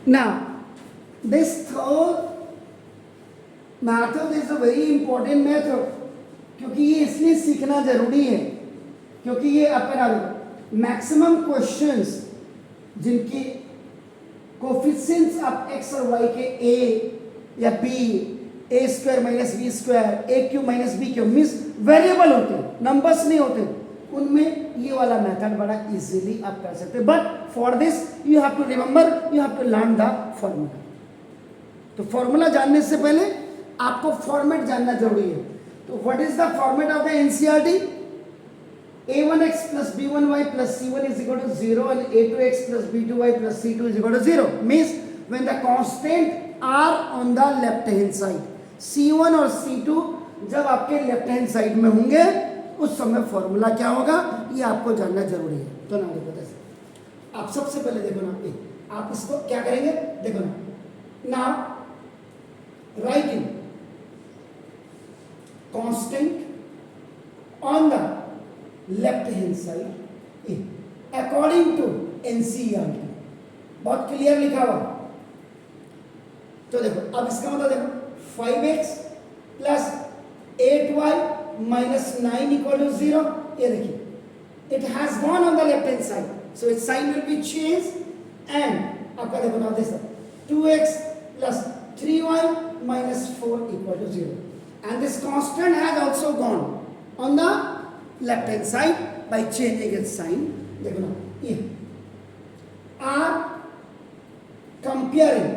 Now, this third method is a very important method, क्योंकि ये इसलिए सीखना जरूरी है क्योंकि ये अपन मैक्सिमम क्वेश्चंस जिनकी कोफिशिएंट्स आप x और y के a या b a square minus B square a cube minus B cube means variable होते हैं, नंबर्स नहीं होते, उनमें ये वाला मेथड बड़ा इजीली आप कर सकते हैं. But for this you have to remember, you have to learn the formula. तो फॉर्मूला जानने से पहले आपको फॉर्मेट जानना जरूरी है. तो what is the format of the NCERT? a1x plus b1y plus c1 is equal to 0 and a2x plus b2y plus c2 is equal to 0 means when the constant are on the left hand side, c1 और c2 जब आपके left hand side में होंगे उस समय formula क्या होगा ये आपको जानना जरूरी है. तो ना देखो जैसे आप सबसे पहले देखो ना, आप इसको क्या करेंगे देखो ना, now writing constant on the left hand side according to NCERT, बहुत क्लियर लिखा हुआ. तो देखो अब इसका मतलब देखो 5x plus 8y minus 9 equal to 0. ये देखिए it has gone on the left hand side, so its sign will be changed and आपका देखो ना this 2x plus 3y minus 4 equal to 0 and this constant has also gone on the left hand side by changing its sign. देखो ना ये are comparing,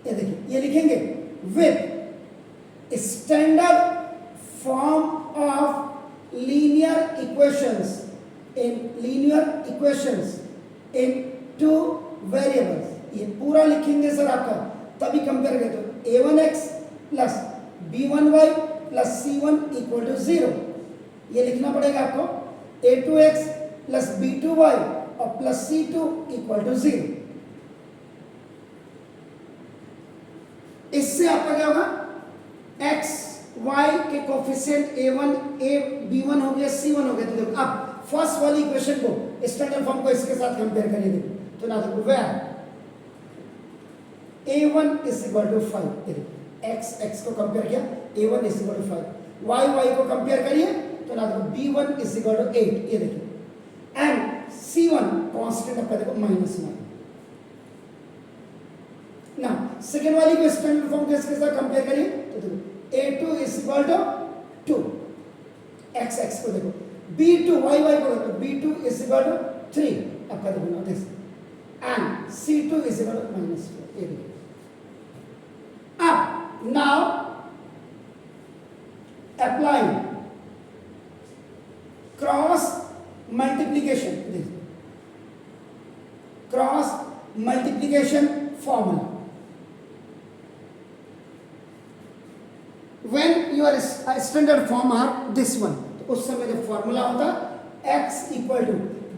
ये देखिए ये लिखेंगे with standard form of linear equations in two variables. ये पूरा लिखेंगे सर आपका, तभी कंपेयर करें तो a1x plus b1y plus c1 equal to 0 ये लिखना पड़ेगा आपको, a2x प्लस b2y और प्लस c2 इक्वल टू 0. इससे आपका क्या होगा, x y के कोफिशिएंट a1 a b1 हो गया c1 हो गया. तो देखो अब फर्स्ट वाली इक्वेशन को स्टैंडर्ड फॉर्म को इसके साथ कंपेयर करिए. देखो तो ना देखो where a1 is equal to 5, x को कंपेयर किया a1 is equal to 5, y को कंपेयर करिए तो ना देखो b1 इज इक्वल टू 8, ये देखिए एंड c1 कांस्टेंट आपका देखो -9. ना सेकेंड वाली को स्टैंडर्ड फॉर्म के इसके साथ कंपेयर करिए तो देखो a2 is equal to 2, x को देखो b2 y को देखो b2 is equal to 3 आपका देखो ना this and c2 is equal to -4. ये देखिए अब now applying cross multiplication formula. When your standard form are this one, तो उस समय जो फॉर्मूला होता x equal to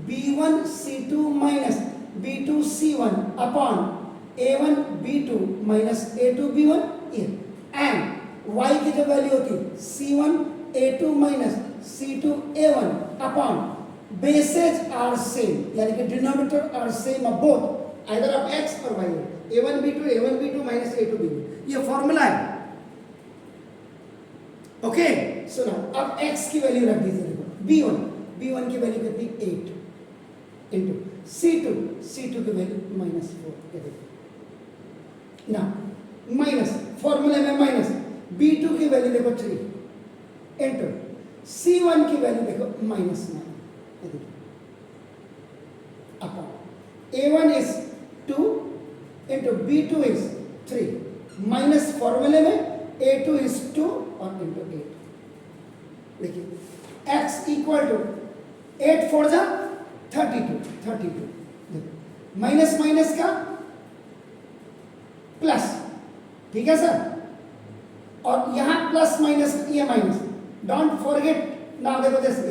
b1 c2 minus b2 c1 upon a1 b2 minus a2 b1 and y की जो वैल्यू होती c1 a2 minus c2 a1 upon bases are same, यानी कि denominator are same of both either of x और y, a1 b2 minus a2 b1. ये formula है. Okay so now अब x की वैल्यू रख दीजिए. देखो b1 की वैल्यू कितनी 8 इंटू c2 की वैल्यू -4. ये देखो ना माइनस फॉर्मूले में माइनस b2 की वैल्यू देखो 3 इंटू c1 की वैल्यू देखो -9. ये देखो upon a1 is 2 into b2 is 3 minus फॉर्मूले में a2 इज 2 और इंटू 8. देखिए x इक्वल टू 8 4 जा 32 माइनस माइनस का प्लस, ठीक है सर, और यहां प्लस माइनस ये माइनस, डोंट फॉरगेट ना. देखो जैसे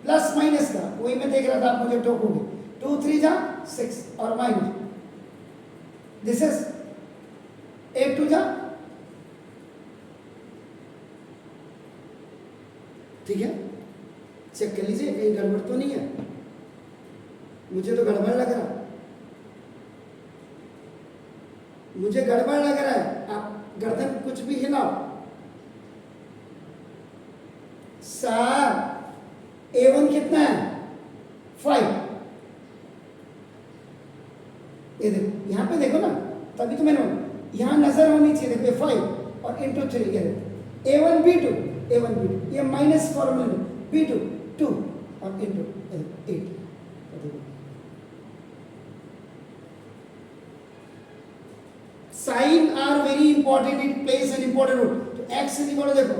प्लस माइनस का वही मैं देख रहा था, आप मुझे टोकोगे 2 3 जा 6 और माइनस दिस इज 8 2 जा, ठीक है. चेक कर लीजिए कहीं गड़बड़ तो नहीं है, मुझे तो गड़बड़ लग रहा. मुझे गड़बड़ लग रहा है, आप गर्दन कुछ भी हिलाओ। सर A1 कितना है? 5। ये देखो यहाँ पे देखो ना, तभी तो मैंने यहाँ नजर होनी चाहिए। देखो 5 और इंटू 3, ये देखो A1 B2, A1 B2, ये माइनस फॉर्मूला B2 2 और into 8। Sign are very important, it place an important role. तो x इज इक्वल टू देखो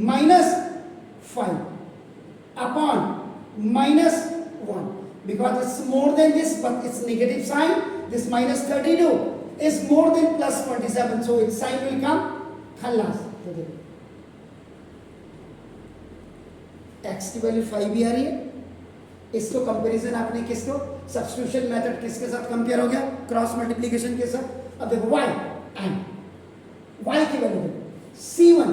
-5 upon -1, because it's more than this but it's negative sign. This -32 is more than +27, so its sign will come खल्लास। तो देखो x की value 5 भी आ रही है। इसको comparison आपने किसको, सब्स्टिट्यूशन मेथड किसके साथ कंपेयर हो गया? क्रॉस मल्टीप्लिकेशन के साथ। अब देखो y एंड y की वैल्यू देखो C1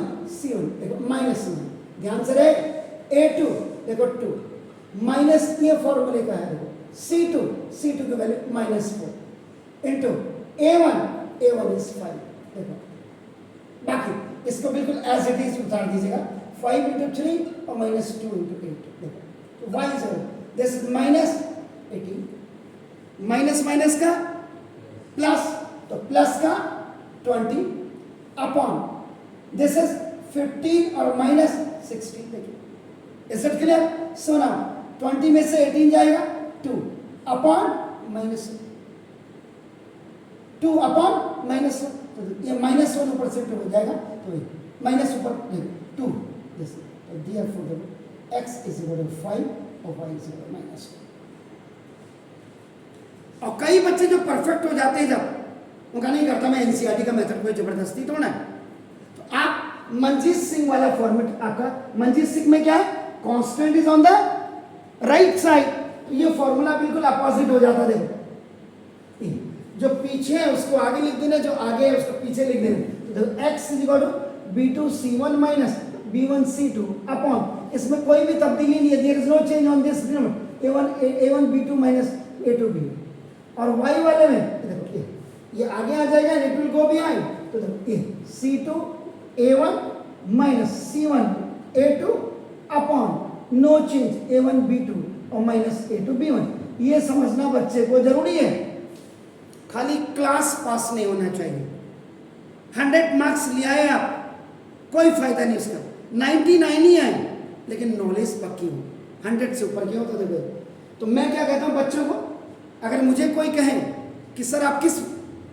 देखो -1, ध्यान से रहे। A2 देखो 2 माइनस, ये फॉर्मूले का है देखो C2 की वैल्यू -4 इंटू A1 इज 5। देखो बाकी इसको बिल्कुल एज इट इज उतार दीजिएगा, 5 इंटू 3 और -2 इंटू 8। देखो तो y is this is -18, minus का प्लस, तो प्लस का 20 अपॉन दिस इज 15 और -16। देखिए is it clear? So now 20 में से 18 जाएगा 2 अपॉन -2 अपॉन -1, तो ये -1 ऊपर से 2 हो जाएगा, तो माइनस ऊपर 2 दिस, तो therefore x is equal to 5 और y इज इक्वल टू -2। और कई बच्चे जो परफेक्ट हो जाते हैं, जब उनका नहीं करता मैं एनसीईआरटी का मेथड कोई जबरदस्ती तोड़ना है, तो आप मंजीत सिंह वाला फॉर्मेट, आपका मंजीत सिंह में क्या है? Constant is on the right side, तो ये फॉर्मूला बिल्कुल अपोजिट हो जाता है। देखो जो पीछे है उसको आगे लिख देना, जो आगे है उसको पीछे लिख देना। तो x is equal to B2C1 minus B1C2 upon, इसमें कोई भी तब्दीली नहीं है, there is no change on this A1 B2 minus A2 B। और y वाले में देखो ये आगे आ जाएगा, इट विल गो बिहाइंड, तो देखो C2 A1 minus C1 A2 upon no change A1 B2 और माइनस A2 B1। ये समझना बच्चे को जरूरी है, खाली क्लास पास नहीं होना चाहिए। 100 मार्क्स ले आए आप, कोई फायदा नहीं उसका, 99 ही आए, लेकिन नॉलेज पक्की हो, 100 से ऊपर की हो तो देखो। तो मैं क्या कहता हूँ बच्चों को, अगर मुझे कोई कहे कि सर आप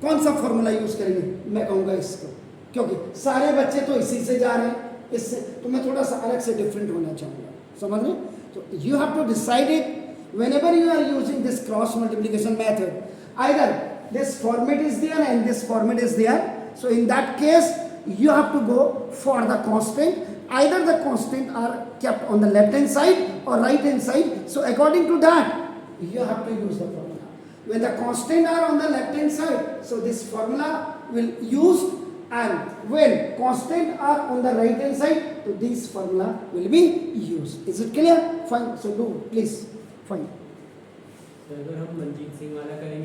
कौन सा फॉर्मूला यूज करेंगे, मैं कहूँगा इसको, क्योंकि सारे बच्चे तो इसी से जा रहे हैं, इससे तो मैं थोड़ा सा अलग से डिफरेंट होना चाहूँगा, समझ रहे? तो you have to decide it whenever you are using this cross multiplication method, either this format is there and this format is there, so in that case you have to go for the constant, either the constant are kept on the left hand side or right hand side, so according to that you have to use the formula. When the constant are on the left hand side, so this formula will use, and when constant are on the right hand side, so this formula will be used. Is it clear? Fine, so do please. Fine. अगर हम मंजीत सिंह वाला करेंगे